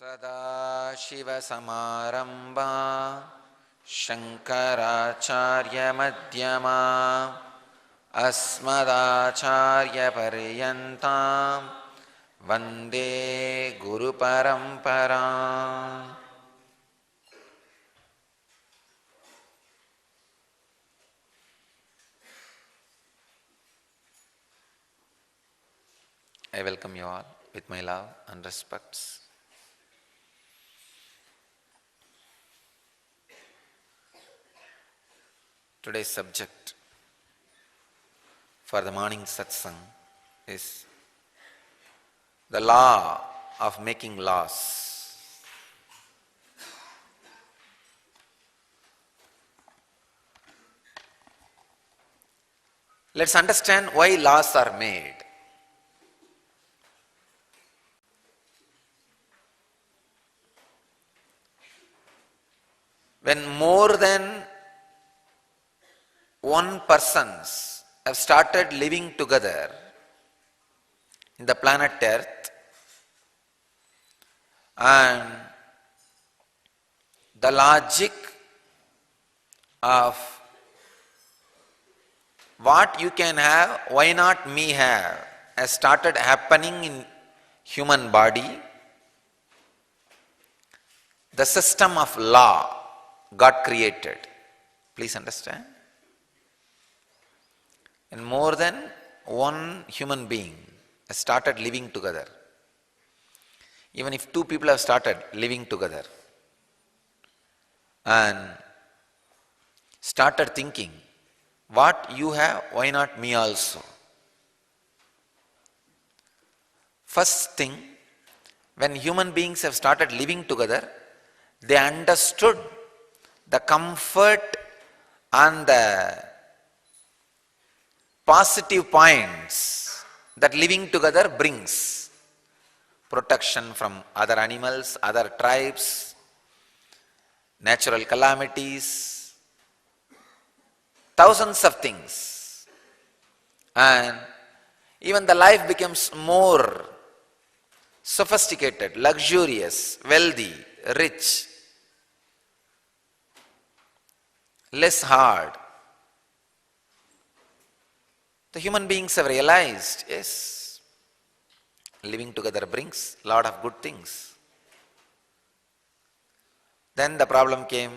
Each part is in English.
सदाशिवसमारम्भा शङ्कराचार्यमध्यमा अस्मदाचार्यपर्यन्तां वन्दे गुरुपरम्पराम्. I welcome you all with my love and respects. Today's subject for the morning satsang is the law of making laws. Let's understand why laws are made. When more than one persons have started living together in the planet Earth, and the logic of what you can have, why not me have, has started happening in human body, the system of law got created. Please understand. And more than one human being has started living together. Even if two people have started living together and started thinking, what you have, why not me also? First thing, when human beings have started living together, they understood the comfort and the positive points that living together brings. Protection from other animals, other tribes, natural calamities, thousands of things. And even the life becomes more sophisticated, luxurious, wealthy, rich, less hard. The human beings have realized, yes, living together brings a lot of good things. Then the problem came,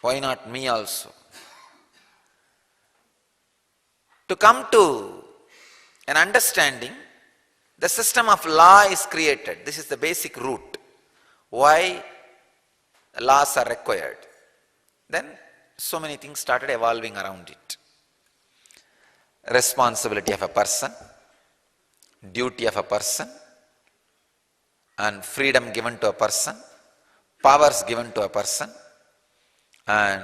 why not me also? To come to an understanding, the system of law is created. This is the basic root. Why laws are required? Then so many things started evolving around it. Responsibility of a person, duty of a person, and freedom given to a person, powers given to a person, and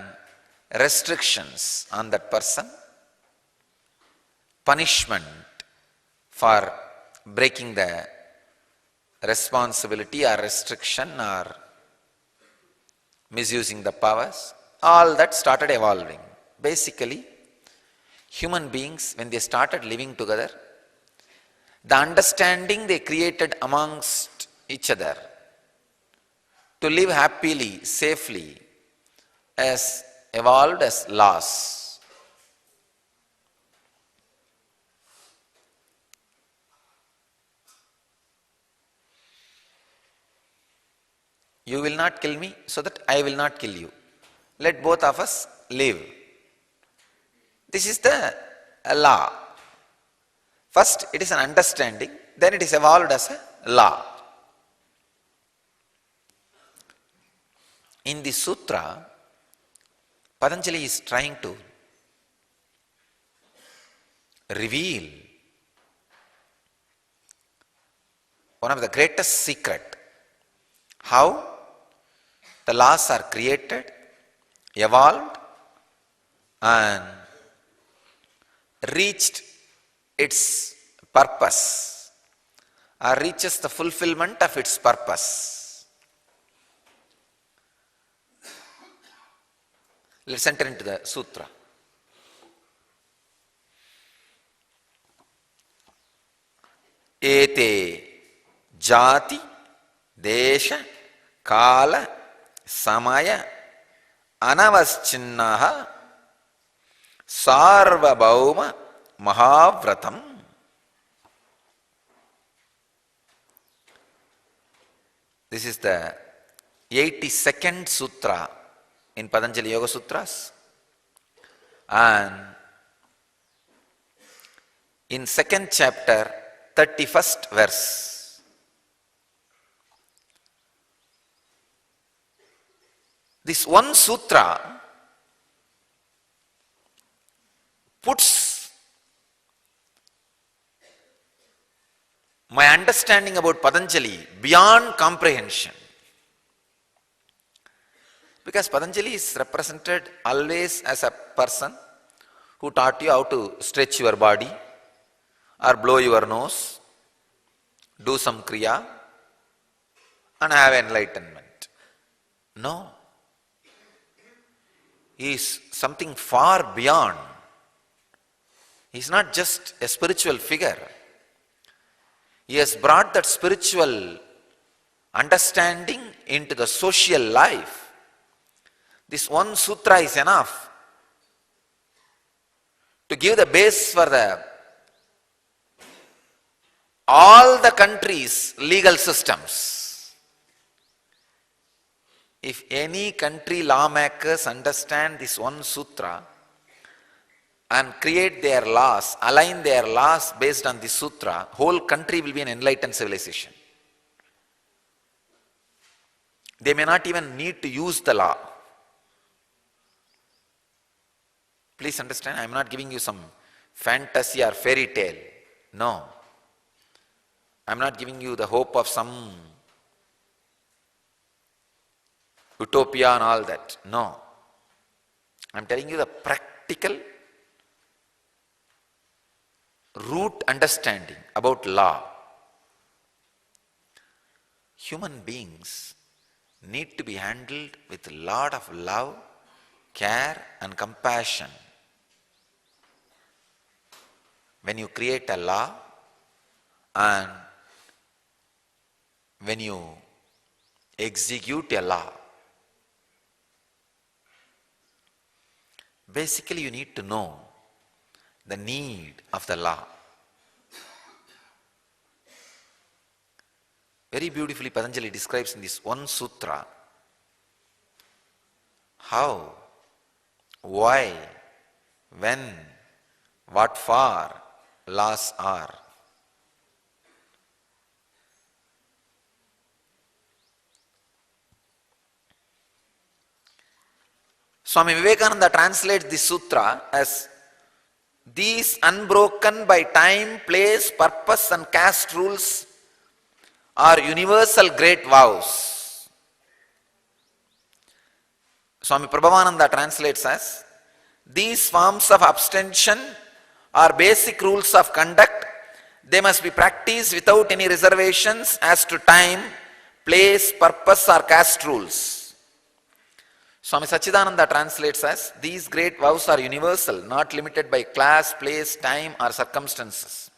restrictions on that person, punishment for breaking the responsibility or restriction or misusing the powers, all that started evolving. Basically, human beings, when they started living together, the understanding they created amongst each other to live happily, safely, has evolved as laws. You will not kill me, so that I will not kill you. Let both of us live. This is the law. First, it is an understanding, then it is evolved as a law. In the sutra, Patanjali is trying to reveal one of the greatest secret, how the laws are created, evolved, and reached its purpose, or reaches the fulfillment of its purpose. Let's enter into the sutra. Ete jati desha kala samaya anavaschinnaha sarvabhauma mahavratam. This is the 82nd sutra in Patanjali Yoga Sutras, and in second chapter, 31st verse, this one sutra puts my understanding about Patanjali beyond comprehension. Because Patanjali is represented always as a person who taught you how to stretch your body or blow your nose, do some kriya and have enlightenment. No. He is something far beyond. He is not just a spiritual figure. He has brought that spiritual understanding into the social life. This one sutra is enough to give the base for all the countries' legal systems. If any country lawmakers understand this one sutra and create their laws, align their laws based on this sutra, whole country will be an enlightened civilization. They may not even need to use the law. Please understand, I am not giving you some fantasy or fairy tale. No. I am not giving you the hope of some utopia and all that. No. I am telling you the practical root understanding about law. Human beings need to be handled with a lot of love, care and compassion. When you create a law and when you execute a law, basically you need to know the need of the law. Very beautifully Patanjali describes in this one sutra how, why, when, what for laws are. Swami Vivekananda translates this sutra as these unbroken by time, place, purpose and caste rules are universal great vows. Swami Prabhavananda translates as these forms of abstention are basic rules of conduct. They must be practiced without any reservations as to time, place, purpose or caste rules. Swami Sachidananda translates as these great vows are universal, not limited by class, place, time or circumstances.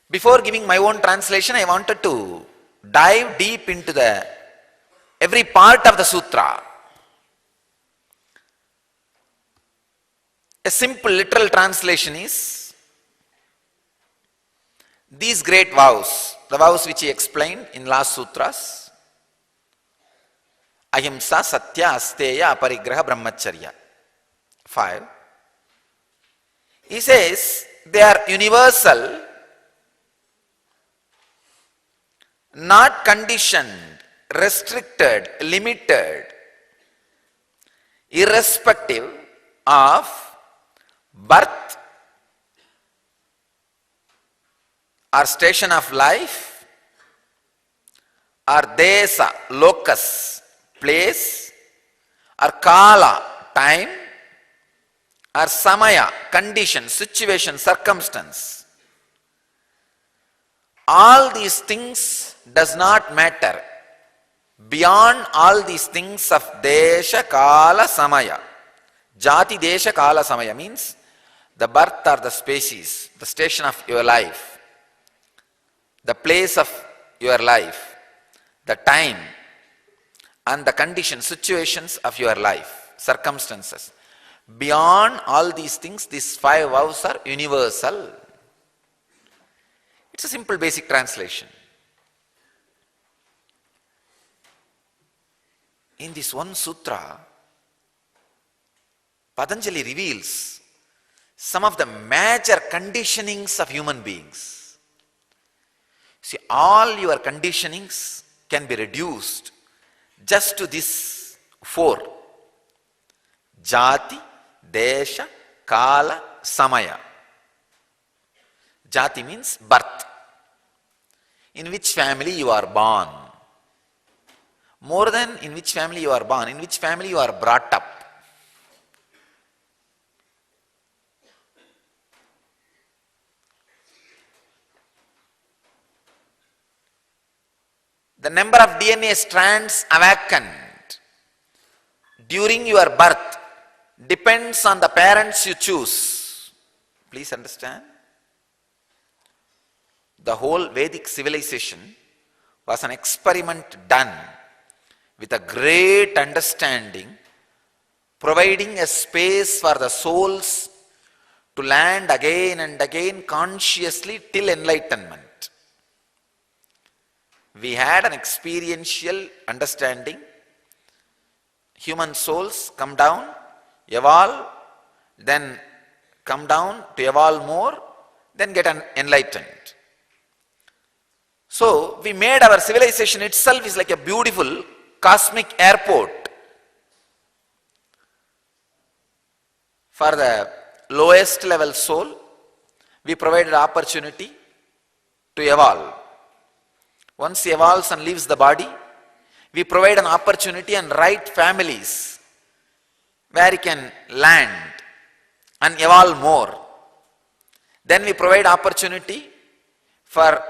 Before giving my own translation, I wanted to dive deep into every part of the sutra. A simple literal translation is these great vows, the vows which he explained in last sutras, ahimsa, satya, asteya, aparigraha, brahmacharya. 5. He says they are universal, not conditioned, restricted, limited, irrespective of birth or station of life or desa, locus, place or kala, time or samaya, condition, situation, circumstance. All these things does not matter. Beyond all these things of desha, kala, samaya. Jati, desha, kala, samaya means the birth or the species, the station of your life, the place of your life, the time and the conditions, situations of your life, circumstances. Beyond all these things, these 5 vows are universal. It's a simple basic translation. In this one sutra, Patanjali reveals some of the major conditionings of human beings. See, all your conditionings can be reduced just to this 4. Jati, Desha, Kala, Samaya. Jati means birth. In which family you are born. More than in which family you are born, in which family you are brought up. The number of DNA strands awakened during your birth depends on the parents you choose. Please understand. The whole Vedic civilization was an experiment done with a great understanding, providing a space for the souls to land again and again consciously till enlightenment. We had an experiential understanding. Human souls come down, evolve, then come down to evolve more, then get enlightened. So we made our civilization itself is like a beautiful cosmic airport for the lowest level soul. We provided opportunity to evolve. Once he evolves and leaves the body, we provide an opportunity and right families where he can land and evolve more. Then we provide opportunity for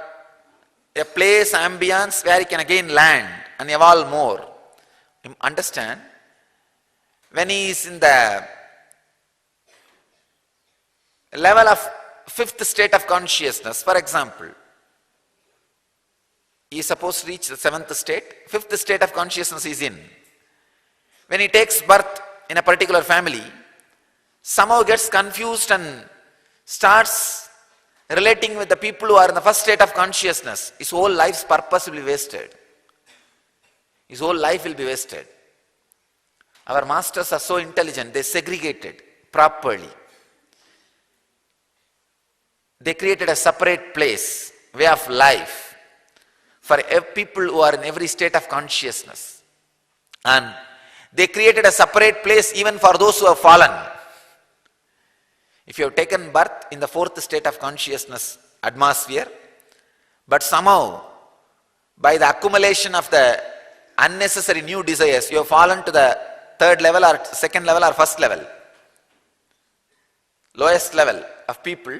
a place, ambience where he can again land and evolve more. You understand? When he is in the level of 5th state of consciousness, for example, he is supposed to reach the 7th state, 5th state of consciousness he is in. When he takes birth in a particular family, somehow gets confused and starts relating with the people who are in the 1st state of consciousness. His whole life's purpose will be wasted. His whole life will be wasted. Our masters are so intelligent, they segregated properly. They created a separate place, way of life, for people who are in every state of consciousness. And they created a separate place even for those who have fallen. If you have taken birth in the 4th state of consciousness atmosphere, but somehow by the accumulation of the unnecessary new desires, you have fallen to the 3rd level or 2nd level or 1st level, lowest level of people,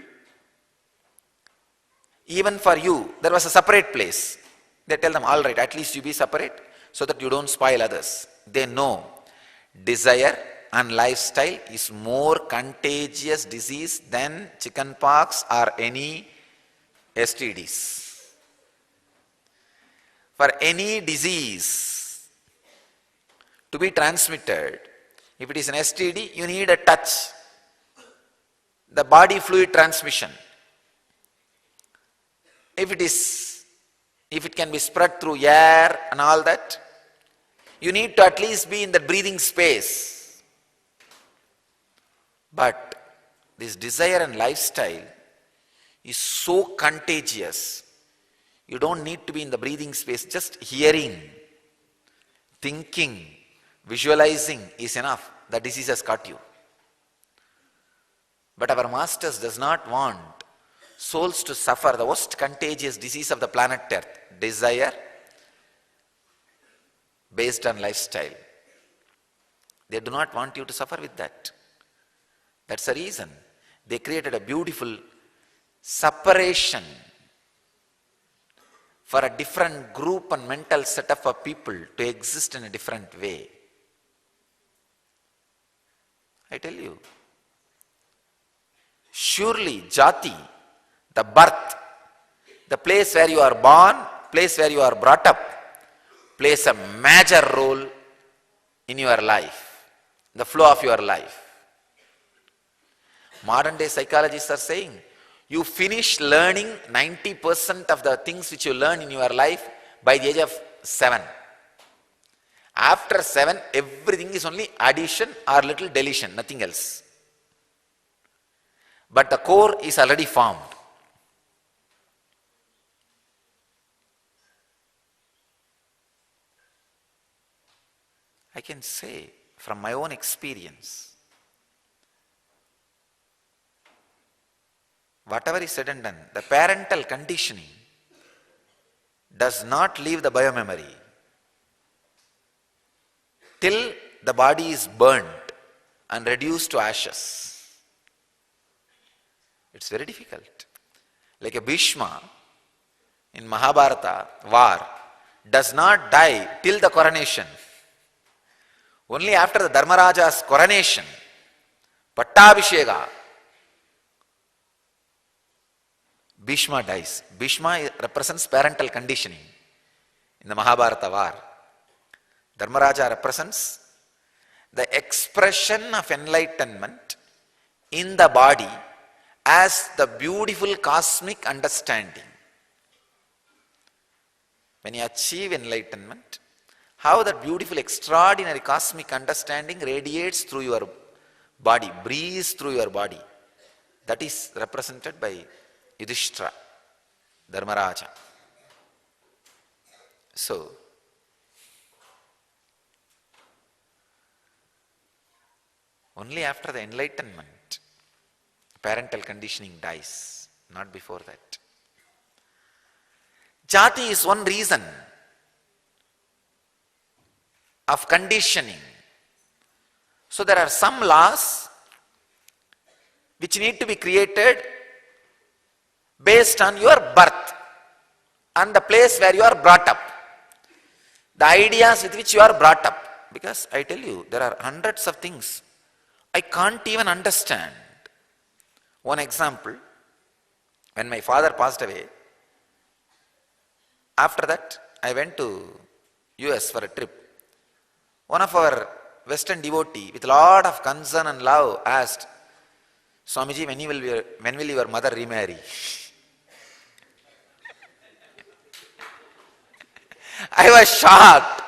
even for you, there was a separate place. They tell them, all right, at least you be separate so that you don't spoil others. They know desire and lifestyle is more contagious disease than chicken pox or any STDs. For any disease to be transmitted, if it is an STD, you need a touch, the body fluid transmission. If it can be spread through air and all that, you need to at least be in the breathing space. But this desire and lifestyle is so contagious. You don't need to be in the breathing space. Just hearing, thinking, visualizing is enough. The disease has got you. But our masters does not want souls to suffer the most contagious disease of the planet Earth, desire based on lifestyle. They do not want you to suffer with that. That's the reason they created a beautiful separation for a different group and mental setup of people to exist in a different way. I tell you, surely jati, the birth, the place where you are born, place where you are brought up plays a major role in your life, the flow of your life. Modern day psychologists are saying, you finish learning 90% of the things which you learn in your life by the age of 7. After 7, everything is only addition or little deletion, nothing else. But the core is already formed. I can say from my own experience, whatever is said and done, the parental conditioning does not leave the biomemory till the body is burnt and reduced to ashes. It's very difficult. Like a Bhishma in Mahabharata war does not die till the coronation. Only after the Dharmaraja's coronation, Pattabhisheka, Bhishma dies. Bhishma represents parental conditioning in the Mahabharata war. Dharmaraja represents the expression of enlightenment in the body as the beautiful cosmic understanding. When you achieve enlightenment, how that beautiful, extraordinary cosmic understanding radiates through your body, breathes through your body. That is represented by Yudhishthira, Dharmaraja. So, only after the enlightenment, parental conditioning dies, not before that. Jati is one reason of conditioning. So there are some laws which need to be created based on your birth and the place where you are brought up, the ideas with which you are brought up. Because I tell you, there are hundreds of things I can't even understand. One example, when my father passed away, after that I went to US for a trip. One of our Western devotee, with a lot of concern and love, asked, Swamiji, when will your mother remarry? I was shocked,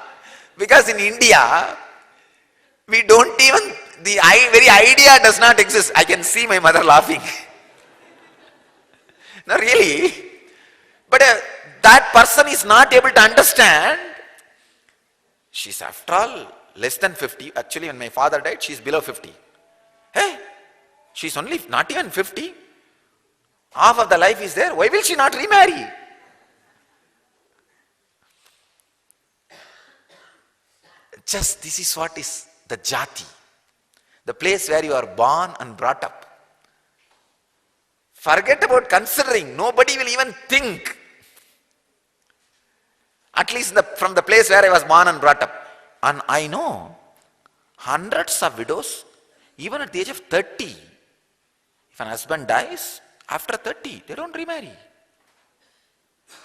because in India, we don't even, the very idea does not exist. I can see my mother laughing. No, really. But that person is not able to understand. She's after all less than 50. Actually, when my father died, she's below 50. Hey, she's only not even 50. Half of the life is there. Why will she not remarry? Just this is what is the jati, the place where you are born and brought up. Forget about considering. Nobody will even think. At least from the place where I was born and brought up. And I know hundreds of widows, even at the age of 30, if an husband dies, after 30, they don't remarry.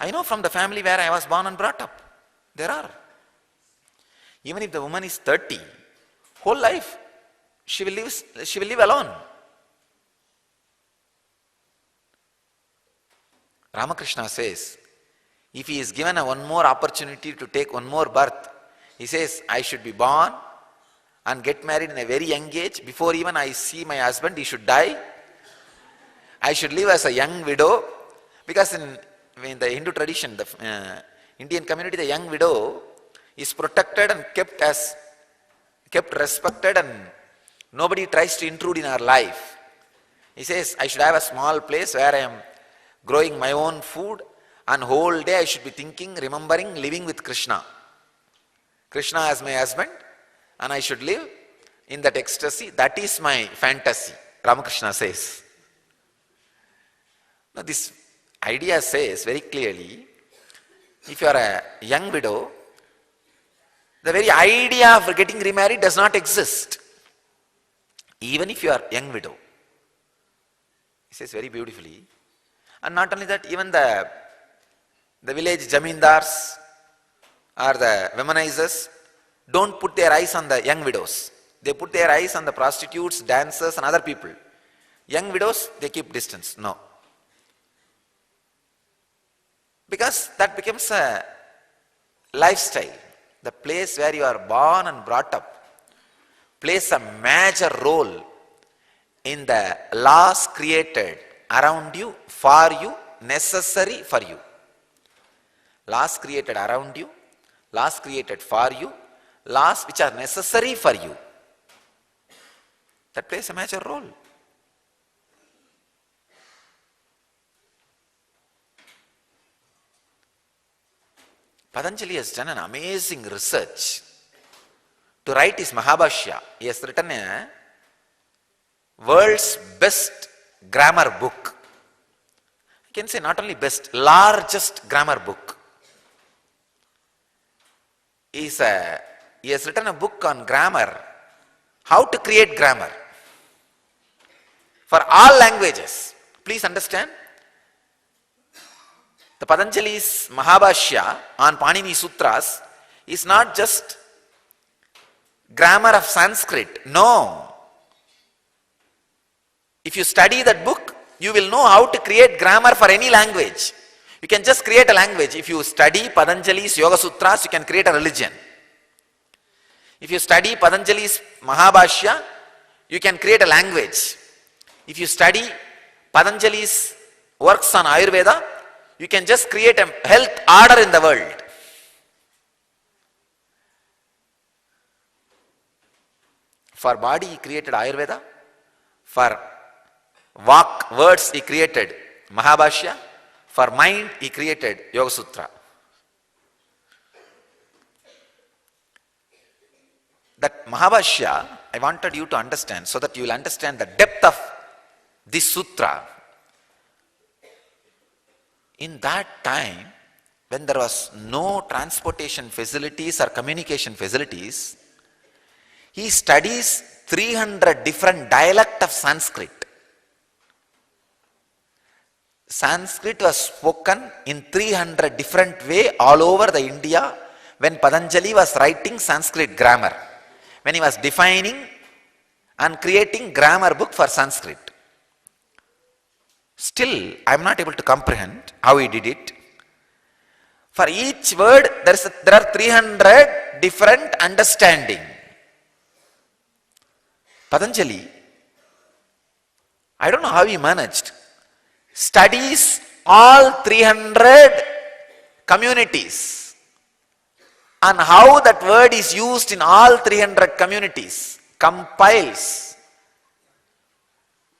I know from the family where I was born and brought up, there are. Even if the woman is 30, whole life, she will live alone. Ramakrishna says, if he is given one more opportunity to take one more birth, he says, I should be born and get married in a very young age. Before even I see my husband, he should die. I should live as a young widow. Because in the Hindu tradition, the Indian community, the young widow is protected and kept respected, and nobody tries to intrude in her life. He says, I should have a small place where I am growing my own food, and whole day I should be thinking, remembering, living with Krishna. Krishna as my husband, and I should live in that ecstasy. That is my fantasy, Ramakrishna says. Now this idea says very clearly, if you are a young widow, the very idea of getting remarried does not exist. Even if you are a young widow. He says very beautifully. And not only that, even the The village jamindars or the womanizers don't put their eyes on the young widows. They put their eyes on the prostitutes, dancers and other people. Young widows, they keep distance. No. Because that becomes a lifestyle. The place where you are born and brought up plays a major role in the laws created around you, for you, necessary for you. Laws created around you, laws created for you, laws which are necessary for you. That plays a major role. Patanjali has done an amazing research to write his Mahabhashya. He has written a world's best grammar book. I can say not only best, largest grammar book. He has written a book on grammar, how to create grammar for all languages. Please understand, the Patanjali's Mahabhashya on Panini Sutras is not just grammar of Sanskrit. No. If you study that book, you will know how to create grammar for any language. You can just create a language. If you study Patanjali's Yoga Sutras, you can create a religion. If you study Patanjali's Mahabhashya, you can create a language. If you study Patanjali's works on Ayurveda, you can just create a health order in the world. For body, he created Ayurveda. For words, he created Mahabhashya. For mind, he created Yoga Sutra. That Mahabhashya, I wanted you to understand so that you will understand the depth of this sutra. In that time, when there was no transportation facilities or communication facilities, he studies 300 different dialects of Sanskrit. Sanskrit was spoken in 300 different ways all over the India when Patanjali was writing Sanskrit grammar, when he was defining and creating grammar book for Sanskrit. Still, I am not able to comprehend how he did it. For each word, there are 300 different understanding. Patanjali, I don't know how he managed, studies all 300 communities and how that word is used in all 300 communities, compiles,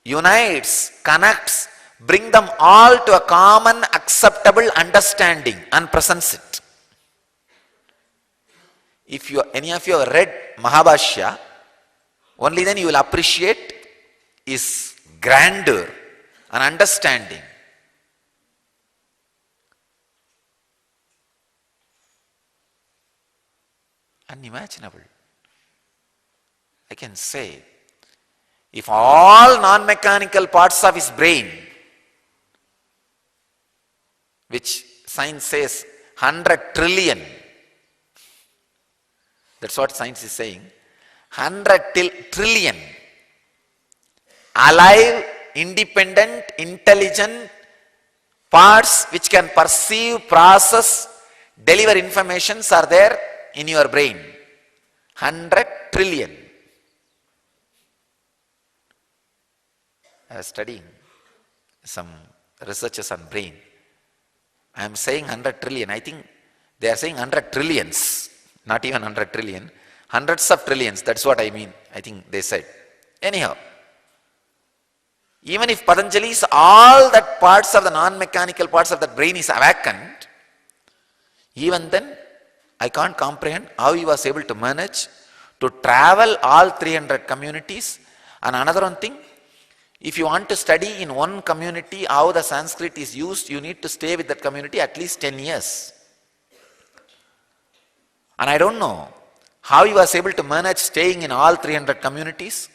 unites, connects, bring them all to a common acceptable understanding and presents it. If any of you have read Mahabhashya, only then you will appreciate his grandeur and understanding. Unimaginable. I can say, if all non-mechanical parts of his brain, which science says 100 trillion, that's what science is saying, 100 trillion alive, independent, intelligent parts which can perceive, process, deliver informations are there in your brain. 100 trillion. I was studying some researchers on brain. I am saying 100 trillion. I think they are saying 100 trillions, not even 100 trillion. Hundreds of trillions, that's what I mean. I think they said. Anyhow, even if Patanjali's all that parts of the non-mechanical parts of the brain is awakened, even then I can't comprehend how he was able to manage to travel all 300 communities. And another one thing, if you want to study in one community how the Sanskrit is used, you need to stay with that community at least 10 years. And I don't know how he was able to manage staying in all 300 communities,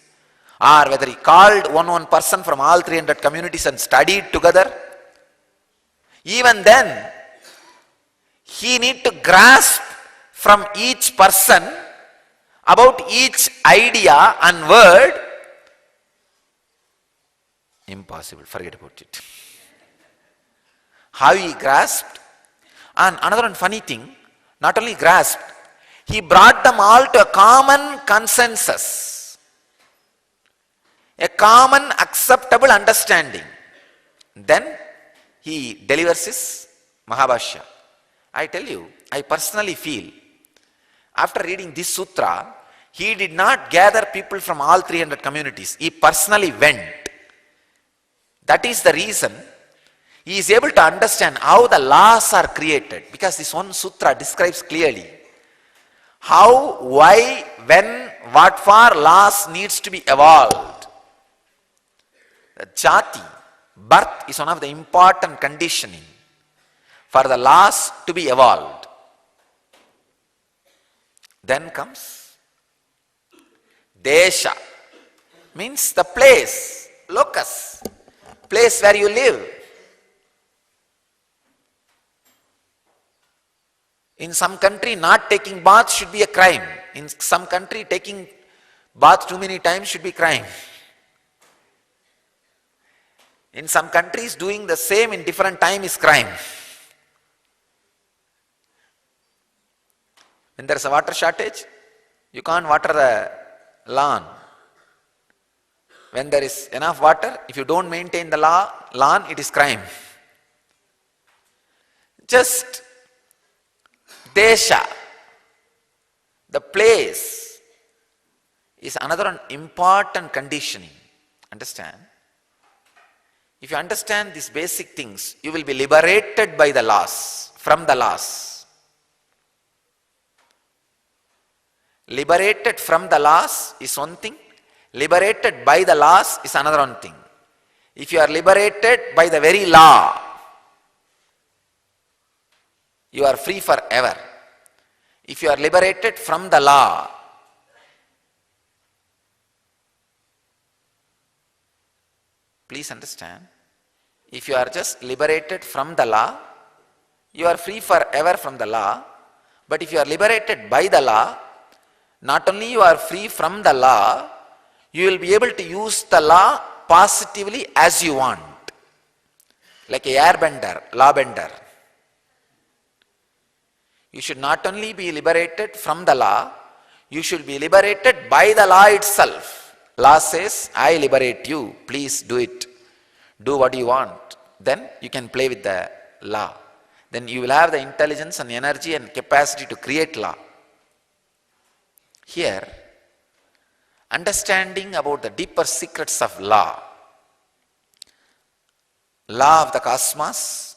or whether he called one person from all 300 communities and studied together. Even then, he need to grasp from each person about each idea and word. Impossible, forget about it. How he grasped, and another one funny thing, not only grasped, he brought them all to a common consensus, a common acceptable understanding. Then he delivers his Mahabhashya. I tell you, I personally feel, after reading this sutra, he did not gather people from all 300 communities. He personally went. That is the reason he is able to understand how the laws are created, because this one sutra describes clearly how, why, when, what for laws needs to be evolved. The jati, birth, is one of the important conditioning for the laws to be evolved. Then comes desha, means the place, locus, place where you live. In some country, not taking bath should be a crime. In some country, taking bath too many times should be crime. In some countries, doing the same in different time is crime. When there is a water shortage, you can't water the lawn. When there is enough water, if you don't maintain the lawn, it is crime. Just desha, the place, is another important conditioning. Understand? If you understand these basic things, you will be liberated by the laws, from the laws. Liberated from the laws is one thing. Liberated by the laws is another one thing. If you are liberated by the very law, you are free forever. If you are liberated from the law, please understand, if you are just liberated from the law, you are free forever from the law. But if you are liberated by the law, not only you are free from the law, you will be able to use the law positively as you want. Like a airbender, law bender. You should not only be liberated from the law, you should be liberated by the law itself. Law says, I liberate you, please do it. Do what you want. Then you can play with the law. Then you will have the intelligence and energy and capacity to create law. Here, understanding about the deeper secrets of law of the cosmos,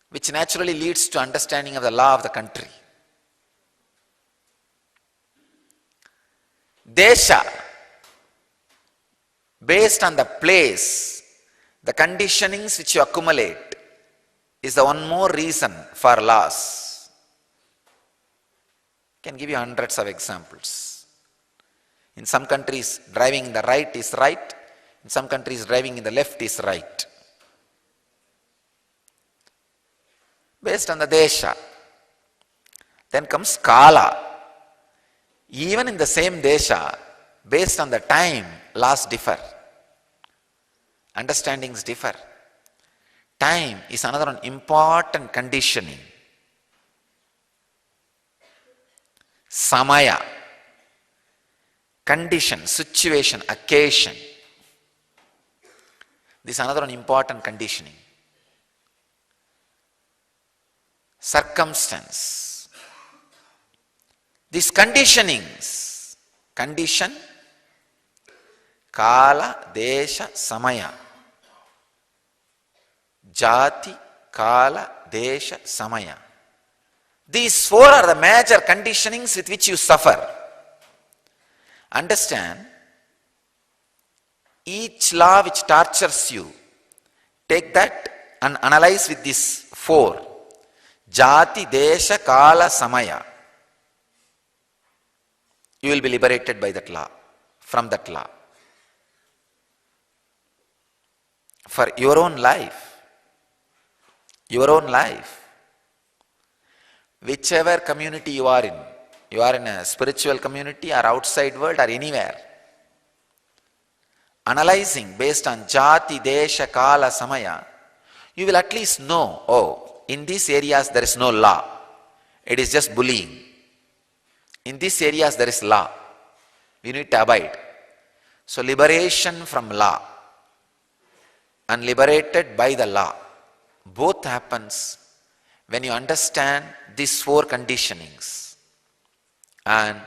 which naturally leads to understanding of the law of the country. Desha, based on the place, the conditionings which you accumulate, is the one more reason for laws. I can give you hundreds of examples. In some countries, driving in the right is right. In some countries, driving in the left is right. Based on the desha. Then comes kala. Even in the same desha, based on the time, laws differ. Understandings differ. Time is another one important conditioning. Samaya, condition, situation, occasion. This is another one important conditioning. Circumstance. These conditionings, condition, kala, desha, samaya. Jati, kala, desha, samaya. These four are the major conditionings with which you suffer. Understand, each law which tortures you, take that and analyze with these four. Jati, desha, kala, samaya. You will be liberated by that law, from that law. For your own life, whichever community you are in a spiritual community or outside world or anywhere, analyzing based on jati, desha, kala, samaya, you will at least know, oh, in these areas there is no law. It is just bullying. In these areas there is law. We need to abide. So liberation from law and liberated by the law, both happens when you understand these four conditionings and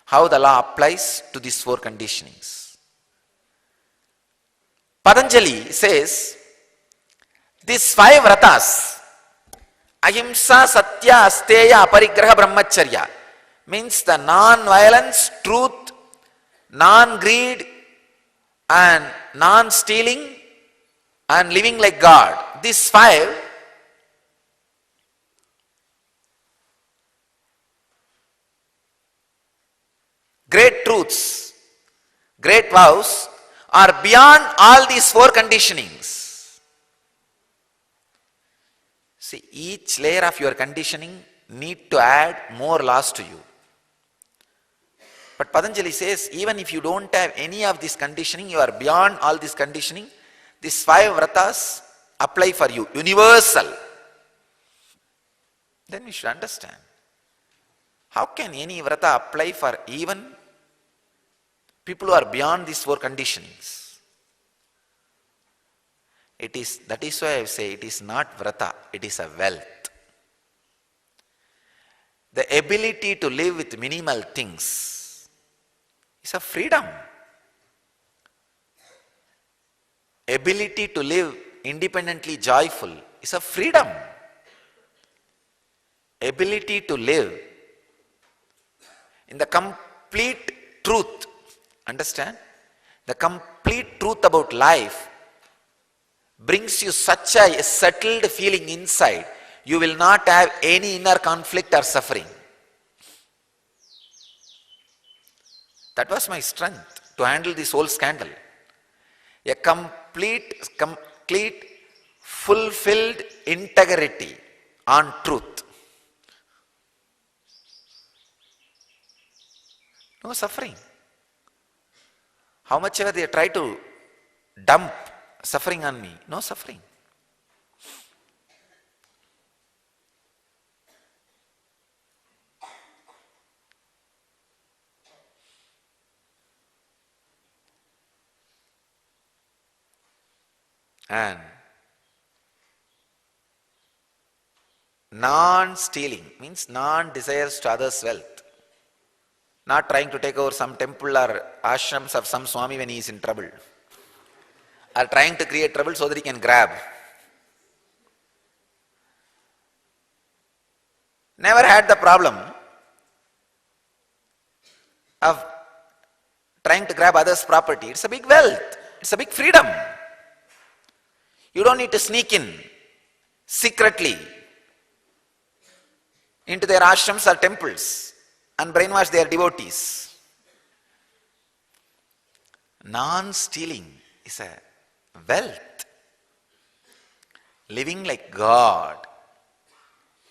how the law applies to these four conditionings. Patanjali says, these five vratas, ahimsa, satya, asteya, aparigraha, brahmacharya, means the non-violence, truth, non-greed and non-stealing and living like God. These five great truths, great vows are beyond all these four conditionings. See, each layer of your conditioning need to add more laws to you. But Patanjali says, even if you don't have any of this conditioning, you are beyond all this conditioning, these five vratas apply for you, universal. Then you should understand, how can any vrata apply for even people who are beyond these four conditionings? That is why I say it is not vrata, it is a wealth. The ability to live with minimal things is a freedom. Ability to live independently joyful is a freedom. Ability to live in the complete truth, understand? The complete truth about life brings you such a settled feeling inside, you will not have any inner conflict or suffering. That was my strength to handle this whole scandal. A complete, fulfilled integrity on truth. No suffering. How much ever they try to dump suffering on me, no suffering. And non-stealing means non-desires to others' wealth. Not trying to take over some temple or ashrams of some Swami when he is in trouble. Or trying to create trouble so that he can grab. Never had the problem of trying to grab others' property. It's a big wealth. It's a big freedom. You don't need to sneak in secretly into their ashrams or temples and brainwash their devotees. Non-stealing is a wealth. Living like God,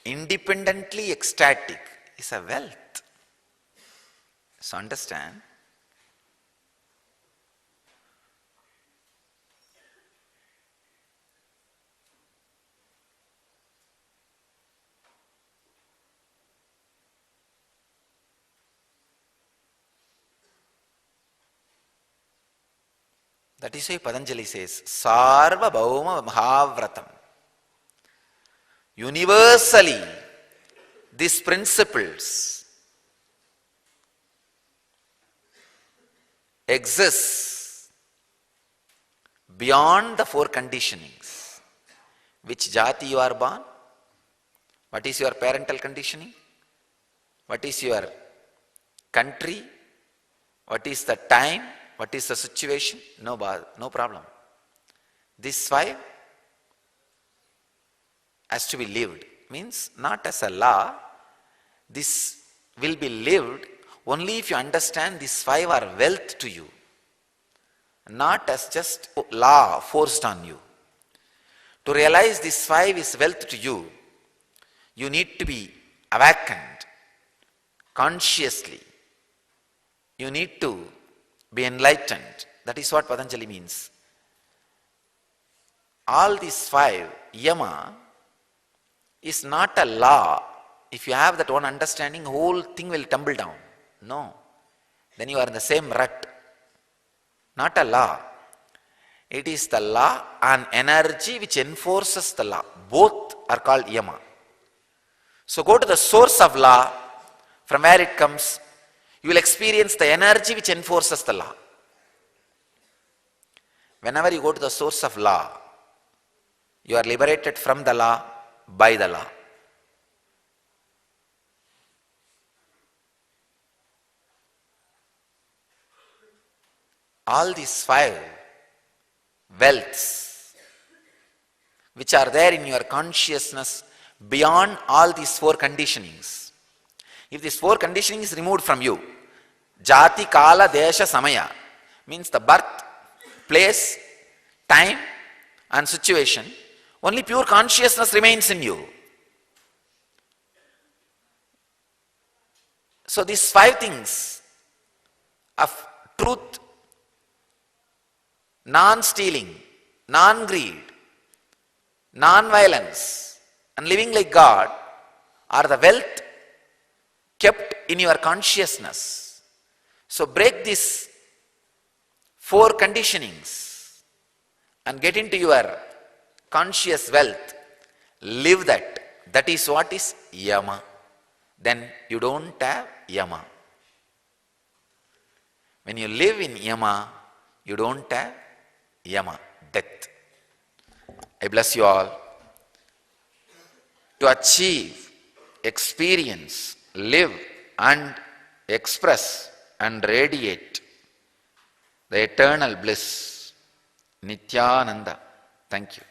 independently ecstatic, is a wealth. So understand, that is why Patanjali says, Sarva Bhauma Mahavratam. Universally, these principles exist beyond the four conditionings. Which jati you are born? What is your parental conditioning? What is your country? What is the time? What is the situation? No problem. These five has to be lived. Means not as a law. This will be lived only if you understand these five are wealth to you. Not as just law forced on you. To realize this five is wealth to you, you need to be awakened consciously. You need to be enlightened. That is what Patanjali means. All these 5, yama, is not a law. If you have that one understanding, whole thing will tumble down. No. Then you are in the same rut. Not a law. It is the law and energy which enforces the law. Both are called yama. So go to the source of law, from where it comes. You will experience the energy which enforces the law. Whenever you go to the source of law, you are liberated from the law, by the law. All these 5 wealths which are there in your consciousness beyond all these 4 conditionings. If these 4 conditioning is removed from you, jati, kala, desha, samaya, means the birth, place, time and situation, only pure consciousness remains in you. So these 5 things of truth, non-stealing, non-greed, non-violence and living like God are the wealth kept in your consciousness. So break these 4 conditionings and get into your conscious wealth. Live that. That is what is yama. Then you don't have yama. When you live in yama, you don't have yama, death. I bless you all. To achieve, experience, live and express and radiate the eternal bliss, Nityananda. Thank you.